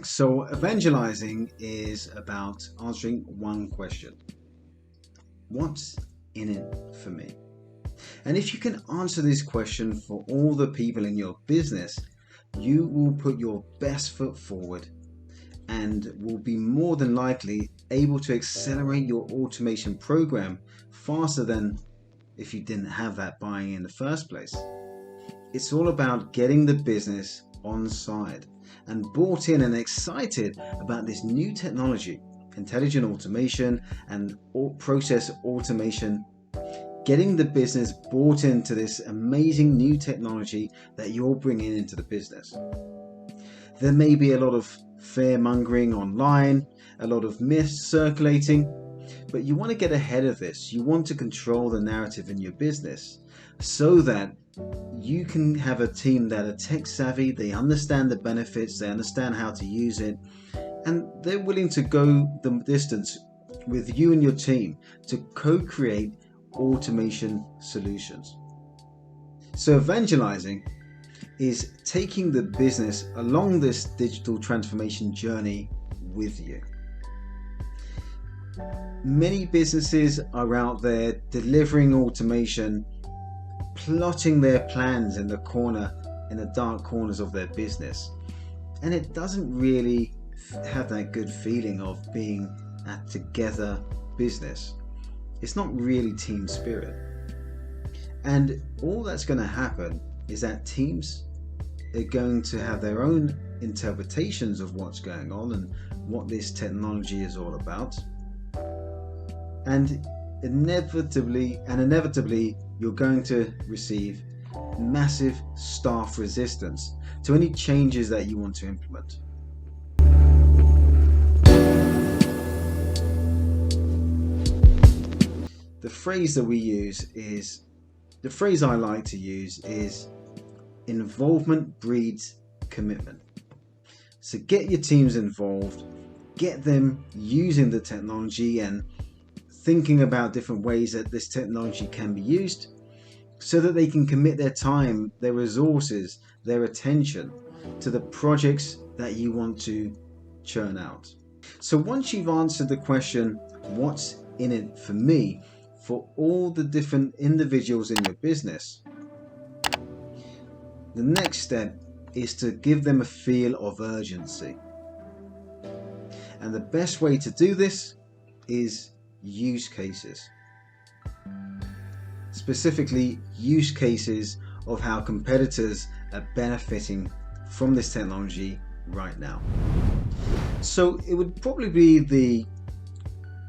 So, evangelizing is about answering one question: what's in it for me? And if you can answer this question for all the people in your business, you will put your best foot forward and will be more than likely able to accelerate your automation program faster than if you didn't have that buying in the first place. It's all about getting the business on side and bought in and excited about this new technology, intelligent automation and process automation, getting the business bought into this amazing new technology that you're bringing into the business. There may be a lot of fear mongering online, a lot of myths circulating, but you want to get ahead of this. You want to control the narrative in your business so that you can have a team that are tech savvy, they understand the benefits, they understand how to use it, and they're willing to go the distance with you and your team to co-create automation solutions. So evangelizing is taking the business along this digital transformation journey with you. Many businesses are out there delivering automation, plotting their plans in the dark corners of their business, and it doesn't really have that good feeling of being a together business. It's not really team spirit, and all that's going to happen is that teams are going to have their own interpretations of what's going on and what this technology is all about, and inevitably you're going to receive massive staff resistance to any changes that you want to implement. The phrase I like to use is involvement breeds commitment. So get your teams involved, get them using the technology and thinking about different ways that this technology can be used so that they can commit their time, their resources, their attention to the projects that you want to churn out. So once you've answered the question, what's in it for me, for all the different individuals in your business, the next step is to give them a feel of urgency. And the best way to do this is use cases. Specifically, use cases of how competitors are benefiting from this technology right now. So it would probably be the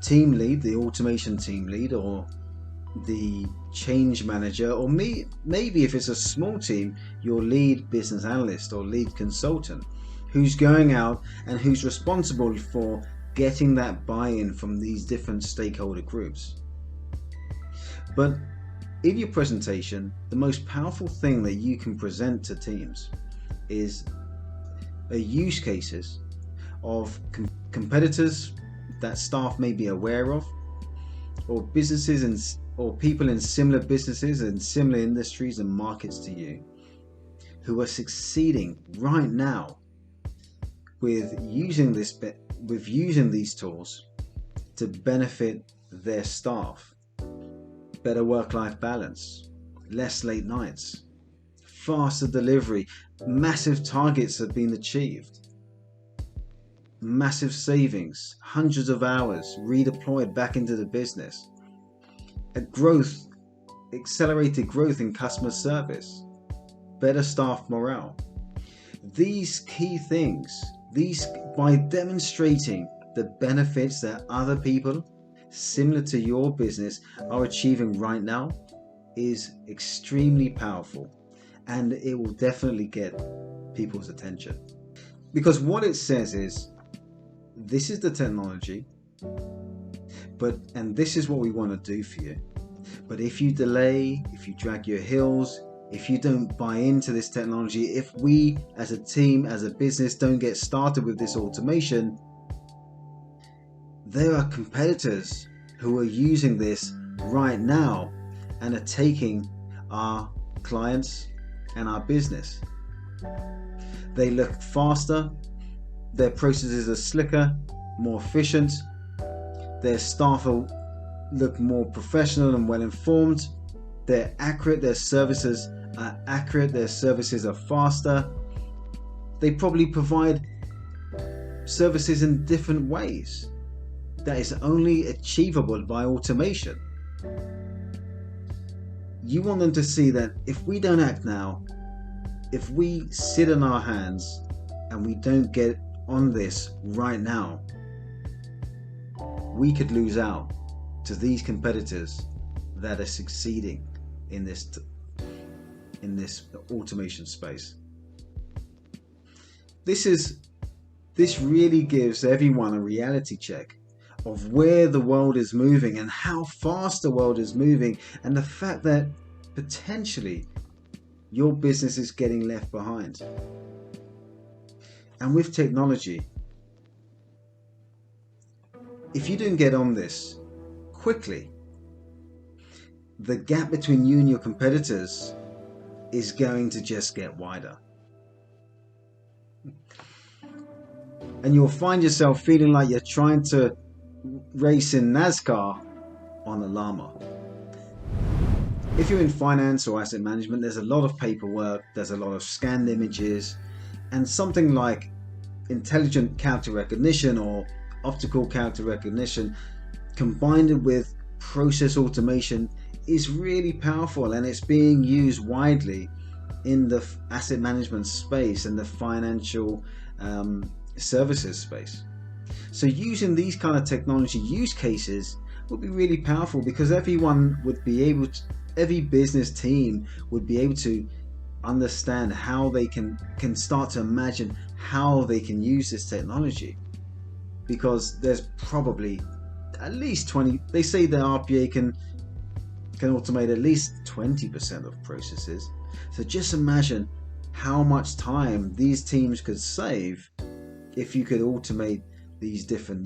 team lead, the automation team lead, or the change manager, or maybe if it's a small team, your lead business analyst or lead consultant, who's going out and who's responsible for getting that buy-in from these different stakeholder groups. But in your presentation, the most powerful thing that you can present to teams is use cases of competitors that staff may be aware of, or businesses or people in similar businesses and similar industries and markets to you who are succeeding right now with using these tools to benefit their staff. Better work-life balance, less late nights, faster delivery, massive targets have been achieved, massive savings, hundreds of hours redeployed back into the business, accelerated growth in customer service, better staff morale. These key things, by demonstrating the benefits that other people similar to your business are achieving right now, is extremely powerful, and it will definitely get people's attention. Because what it says is, this is the technology, and this is what we want to do for you. But if you delay, if you drag your heels, if you don't buy into this technology, if we as a team, as a business, don't get started with this automation, there are competitors who are using this right now and are taking our clients and our business. They look faster, their processes are slicker, more efficient, their staff will look more professional and well informed, they're accurate, their services are accurate, their services are faster. They probably provide services in different ways that is only achievable by automation. You want them to see that if we don't act now, if we sit on our hands and we don't get on this right now, we could lose out to these competitors that are succeeding in this automation space. This really gives everyone a reality check of where the world is moving and how fast the world is moving, and the fact that potentially your business is getting left behind. And with technology, if you don't get on this quickly, the gap between you and your competitors is going to just get wider. And you'll find yourself feeling like you're trying to race in NASCAR on a llama. If you're in finance or asset management, there's a lot of paperwork, there's a lot of scanned images, and something like intelligent character recognition or optical character recognition combined with process automation is really powerful, and it's being used widely in the asset management space and the financial services space. So using these kind of technology use cases would be really powerful, because everyone would be able to, every business team would be able to understand how they can start to imagine how they can use this technology, because there's probably at least 20, they say the RPA can automate at least 20% of processes. So just imagine how much time these teams could save if you could automate these different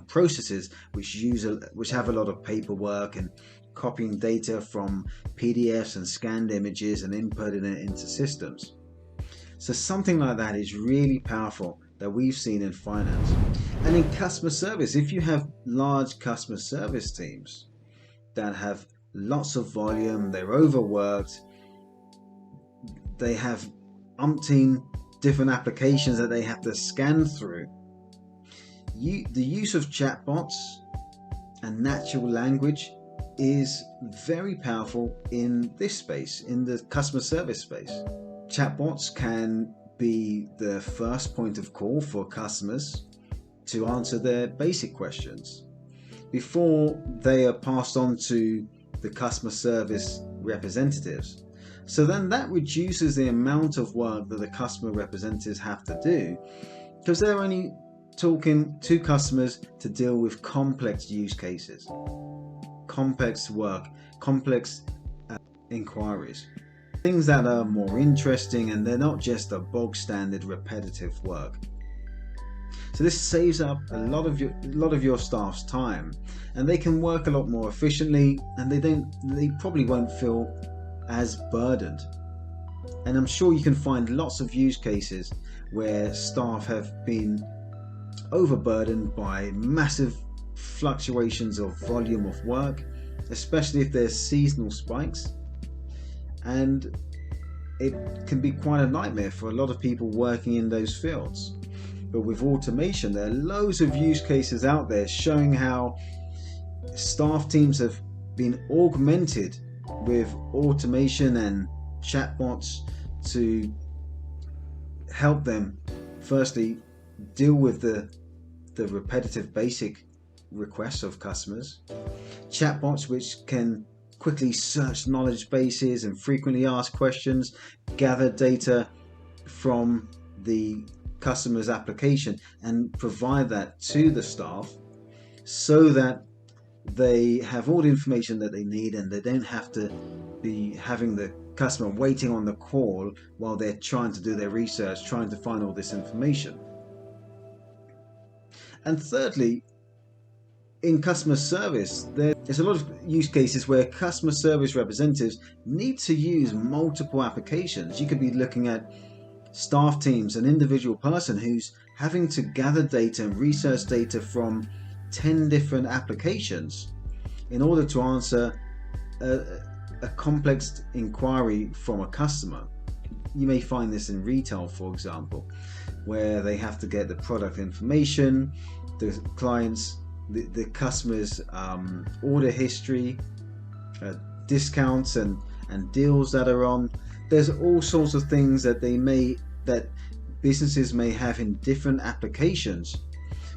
processes which have a lot of paperwork and copying data from PDFs and scanned images and inputting it into systems. So something like that is really powerful that we've seen in finance. And in customer service, if you have large customer service teams that have lots of volume, they're overworked, they have umpteen different applications that they have to scan through, the use of chatbots and natural language is very powerful in this space, in the customer service space. Chatbots can be the first point of call for customers to answer their basic questions before they are passed on to the customer service representatives. So then that reduces the amount of work that the customer representatives have to do, because they're only talking to customers to deal with complex use cases, complex work, complex inquiries, things that are more interesting, and they're not just a bog standard repetitive work. So this saves up a lot of your staff's time, and they can work a lot more efficiently, and they probably won't feel as burdened. And I'm sure you can find lots of use cases where staff have been overburdened by massive fluctuations of volume of work, especially if there's seasonal spikes, and it can be quite a nightmare for a lot of people working in those fields. But with automation, there are loads of use cases out there showing how staff teams have been augmented with automation and chatbots to help them firstly deal with the repetitive basic requests of customers. Chatbots which can quickly search knowledge bases and frequently asked questions, gather data from the customer's application and provide that to the staff so that they have all the information that they need, and they don't have to be having the customer waiting on the call while they're trying to do their research, trying to find all this information. And thirdly, in customer service, there's a lot of use cases where customer service representatives need to use multiple applications. You could be looking at staff teams, an individual person who's having to gather data and research data from 10 different applications in order to answer a complex inquiry from a customer. You may find this in retail, for example, where they have to get the product information, the clients, the customer's order history, discounts and deals that are on. There's all sorts of things that businesses may have in different applications,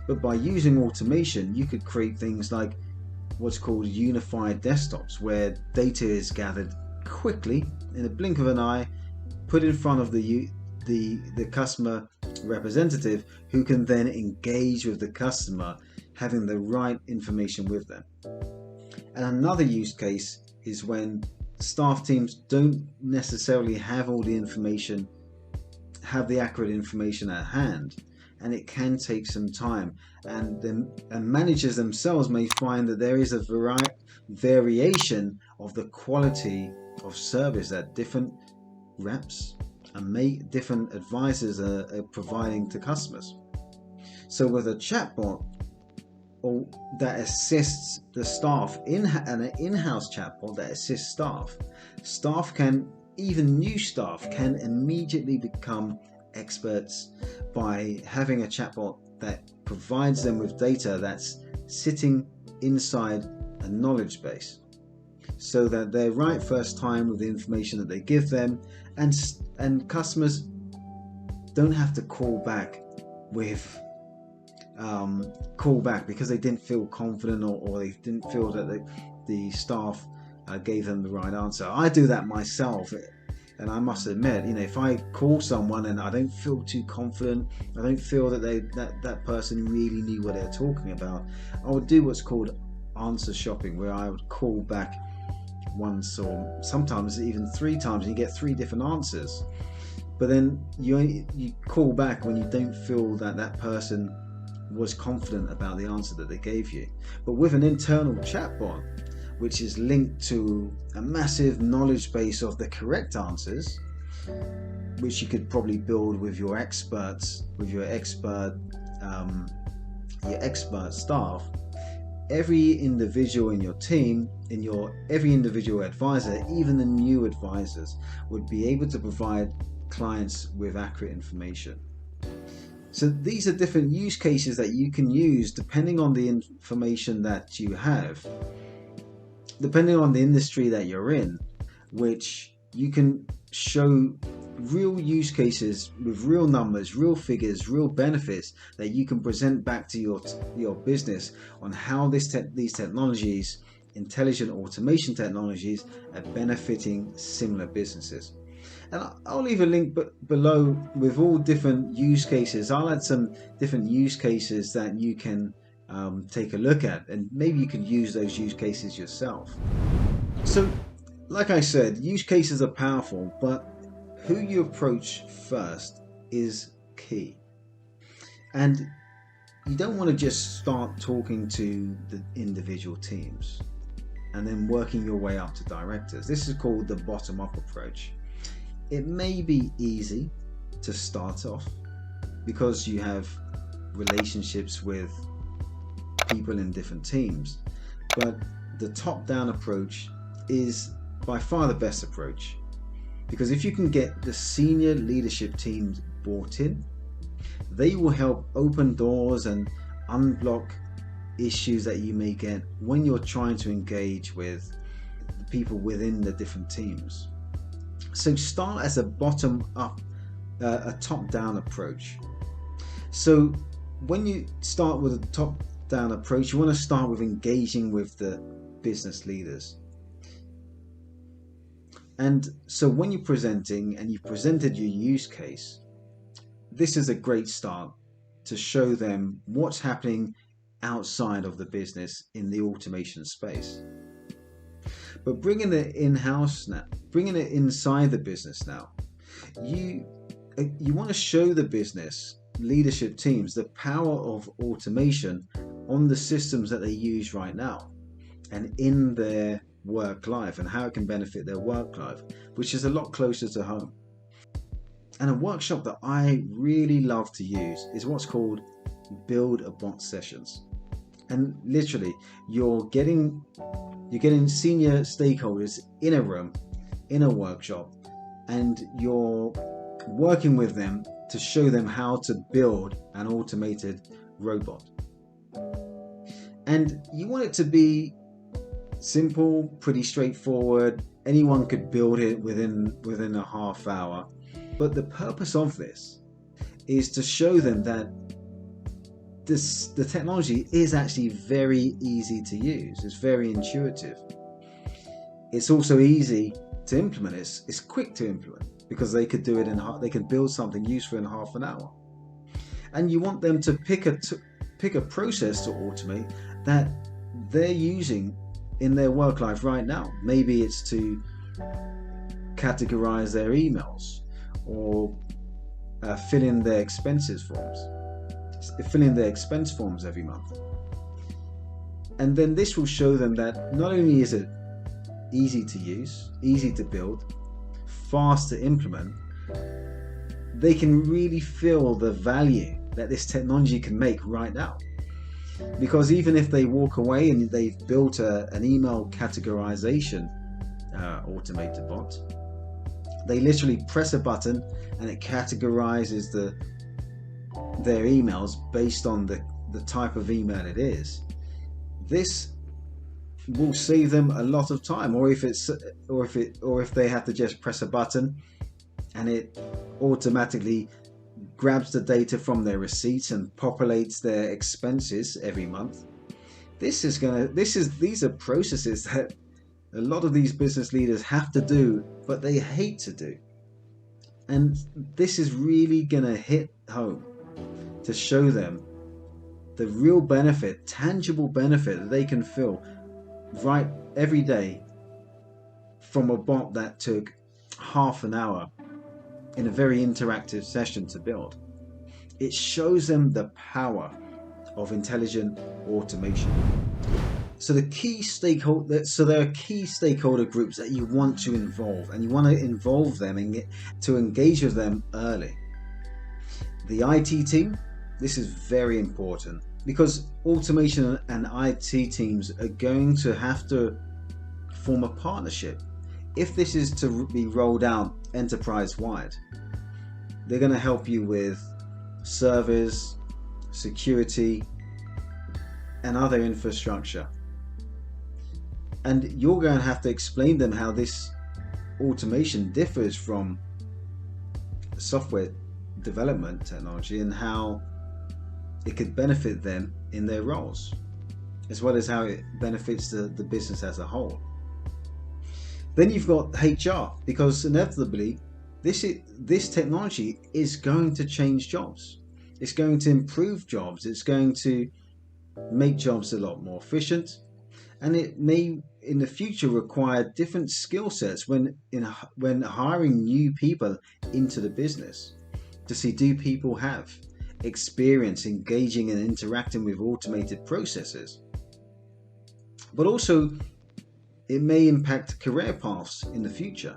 but by using automation you could create things like what's called unified desktops, where data is gathered quickly in a blink of an eye, put in front of the customer representative, who can then engage with the customer, having the right information with them. And another use case is when staff teams don't necessarily have all the information, have the accurate information at hand, and it can take some time, and managers themselves may find that there is a variation of the quality of service that different reps and different advisors are providing to customers. So with a chatbot that assists the staff, an in-house chatbot that assists staff can, even new staff can immediately become experts by having a chatbot that provides them with data that's sitting inside a knowledge base, so that they're right first time with the information that they give them, and customers don't have to call back because they didn't feel confident or they didn't feel that the staff gave them the right answer. I do that myself, and I must admit, if I call someone and I don't feel too confident, I don't feel that that person really knew what they're talking about, I would do what's called answer shopping, where I would call back once or sometimes even 3 times, and you get 3 different answers. But then you call back when you don't feel that person was confident about the answer that they gave you. But with an internal chatbot, which is linked to a massive knowledge base of the correct answers, which you could probably build with your experts, with your expert staff, every individual in your team, every individual advisor, even the new advisors, would be able to provide clients with accurate information. So these are different use cases that you can use depending on the information that you have, depending on the industry that you're in, which you can show real use cases with real numbers, real figures, real benefits that you can present back to your business on how these technologies, intelligent automation technologies, are benefiting similar businesses. And I'll leave a link below with all different use cases. I'll add some different use cases that you can take a look at, and maybe you can use those use cases yourself. So, like I said, use cases are powerful, but who you approach first is key. And you don't want to just start talking to the individual teams and then working your way up to directors. This is called the bottom-up approach. It may be easy to start off because you have relationships with people in different teams, but the top-down approach is by far the best approach, because if you can get the senior leadership teams bought in, they will help open doors and unblock issues that you may get when you're trying to engage with people within the different teams. So start as a bottom-up, a top-down approach. So when you start with a top-down approach, you want to start with engaging with the business leaders. And so when you're presenting and you've presented your use case, this is a great start to show them what's happening outside of the business in the automation space. But bringing it in-house now, bringing it inside the business now, you want to show the business leadership teams the power of automation on the systems that they use right now and in their work life, and how it can benefit their work life, which is a lot closer to home. And a workshop that I really love to use is what's called build a bot sessions. And literally, you're getting senior stakeholders in a room, in a workshop, and you're working with them to show them how to build an automated robot. And you want it to be simple, pretty straightforward. Anyone could build it within a half hour. But the purpose of this is to show them that the technology is actually very easy to use. It's very intuitive. It's also easy to implement. It's quick to implement because they could do it they could build something useful in half an hour. And you want them to pick a process to automate that they're using in their work life right now. Maybe it's to categorize their emails or fill in their expense forms every month. And then this will show them that not only is it easy to use, easy to build, fast to implement, they can really feel the value that this technology can make right now. Because even if they walk away and they've built an email categorization automated bot, they literally press a button and it categorizes their emails based on the type of email it is. This will save them a lot of time, or if they have to just press a button and it automatically grabs the data from their receipts and populates their expenses every month. These are processes that a lot of these business leaders have to do, but they hate to do. And this is really gonna hit home to show them the real benefit, tangible benefit that they can feel right every day from a bot that took half an hour in a very interactive session to build. It shows them the power of intelligent automation. So there are key stakeholder groups that you want to involve, and you want to involve them and to engage with them early. The IT team, this is very important because automation and IT teams are going to have to form a partnership. If this is to be rolled out enterprise-wide, they're going to help you with servers, security, and other infrastructure. And you're going to have to explain them how this automation differs from software development technology and how it could benefit them in their roles, as well as how it benefits the business as a whole. Then you've got HR, because inevitably this technology is going to change jobs. It's going to improve jobs. It's going to make jobs a lot more efficient, and it may in the future require different skill sets when hiring new people into the business to see, do people have experience engaging and interacting with automated processes. But also it may impact career paths in the future.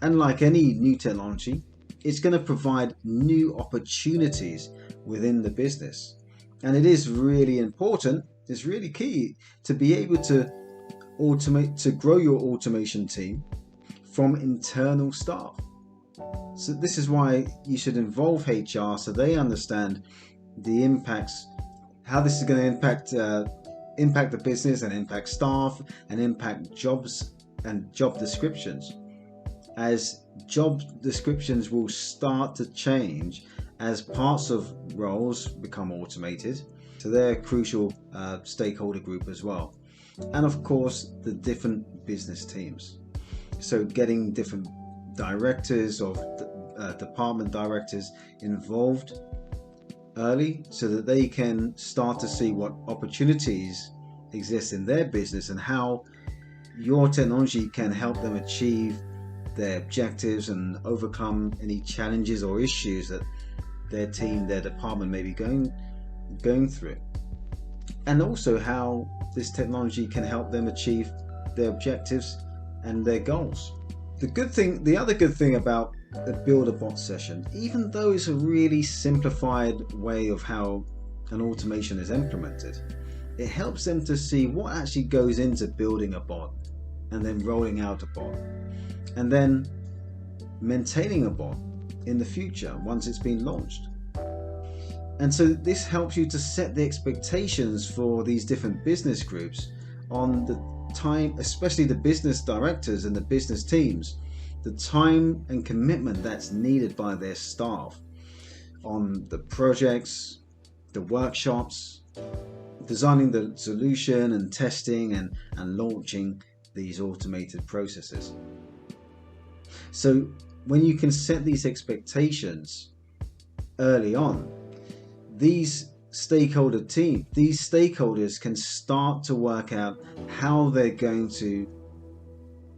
And like any new technology, it's going to provide new opportunities within the business. And it is really important, it's really key to be able to grow your automation team from internal staff. So this is why you should involve HR so they understand the impacts, how this is going to impact the business and impact staff and impact jobs and job descriptions, as job descriptions will start to change as parts of roles become automated. So they're a crucial stakeholder group as well. And of course, the different business teams. So getting different directors or department directors involved early so that they can start to see what opportunities exist in their business and how your technology can help them achieve their objectives and overcome any challenges or issues that their team, their department may be going through, and also how this technology can help them achieve their objectives and their goals. The other good thing about a build a bot session, even though it's a really simplified way of how an automation is implemented, it helps them to see what actually goes into building a bot and then rolling out a bot and then maintaining a bot in the future once it's been launched. And so this helps you to set the expectations for these different business groups on the time, especially the business directors and the business teams, the time and commitment that's needed by their staff on the projects, the workshops, designing the solution and testing and launching these automated processes. So when you can set these expectations early on, these stakeholders can start to work out how they're going to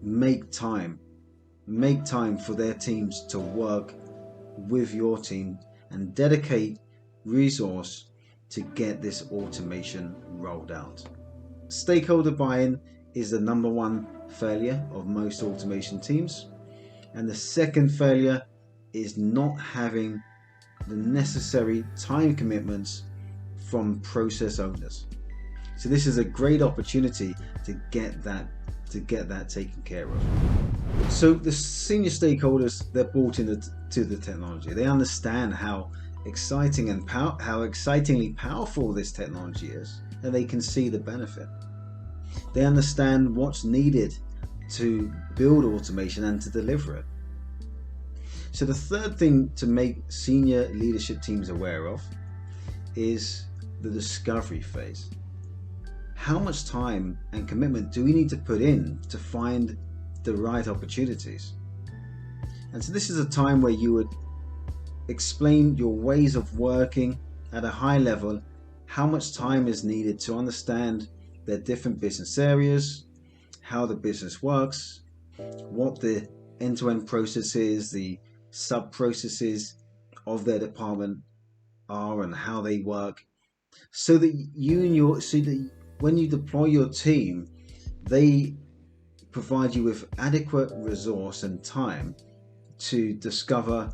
make time for their teams to work with your team and dedicate resource to get this automation rolled out. Stakeholder buy-in is the number one failure of most automation teams, and the second failure is not having the necessary time commitments from process owners. So this is a great opportunity to get that taken care of. So the senior stakeholders, they're bought into the technology. They understand how exciting and how excitingly powerful this technology is, and they can see the benefit. They understand what's needed to build automation and to deliver it. So the third thing to make senior leadership teams aware of is the discovery phase. How much time and commitment do we need to put in to find the right opportunities? And so this is a time where you would explain your ways of working at a high level, how much time is needed to understand their different business areas, how the business works, what the end-to-end processes, the sub-processes of their department are and how they work, so that when you deploy your team, they provide you with adequate resource and time to discover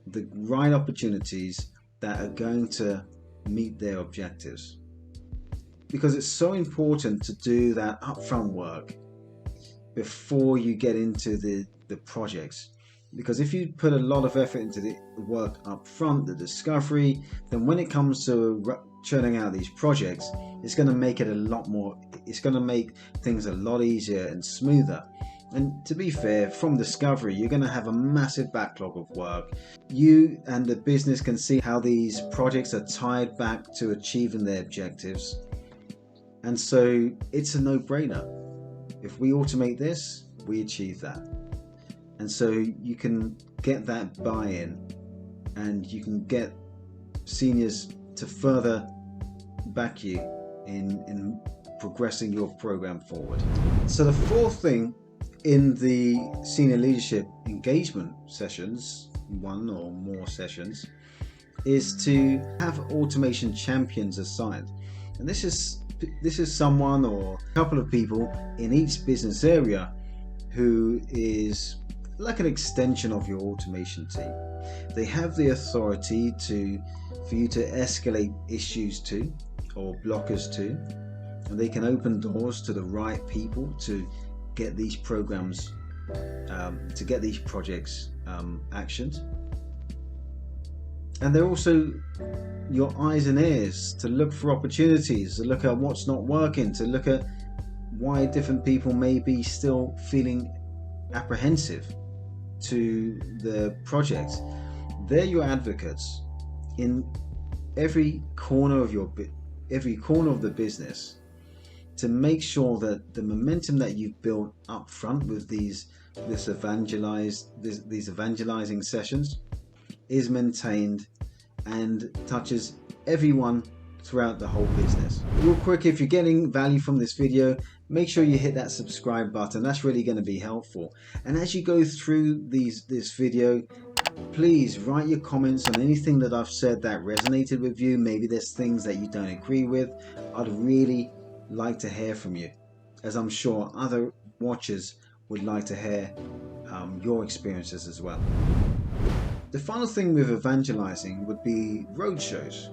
the right opportunities that are going to meet their objectives. Because it's so important to do that upfront work before you get into the projects. Because if you put a lot of effort into the work up front, the discovery, then when it comes to churning out these projects, it's going to make things a lot easier and smoother. And to be fair, from discovery, you're going to have a massive backlog of work. You and the business can see how these projects are tied back to achieving their objectives. And so it's a no-brainer. If we automate this, we achieve that. And so you can get that buy-in, and you can get seniors to further back you in progressing your program forward. So the fourth thing in the senior leadership engagement sessions, one or more sessions, is to have automation champions assigned. And this is someone or a couple of people in each business area who is like an extension of your automation team. They have the authority for you to escalate issues to, or blockers to, and they can open doors to the right people to get these programs, to get these projects actioned. And they're also your eyes and ears to look for opportunities, to look at what's not working, to look at why different people may be still feeling apprehensive to the project. They're your advocates in every corner of the business to make sure that the momentum that you've built up front with these evangelizing sessions is maintained and touches everyone throughout the whole business. Real quick, if you're getting value from this video, make sure you hit that subscribe button. That's really going to be helpful. And as you go through this video, please write your comments on anything that I've said that resonated with you. Maybe there's things that you don't agree with. I'd really like to hear from you, as I'm sure other watchers would like to hear your experiences as well. The final thing with evangelizing would be roadshows.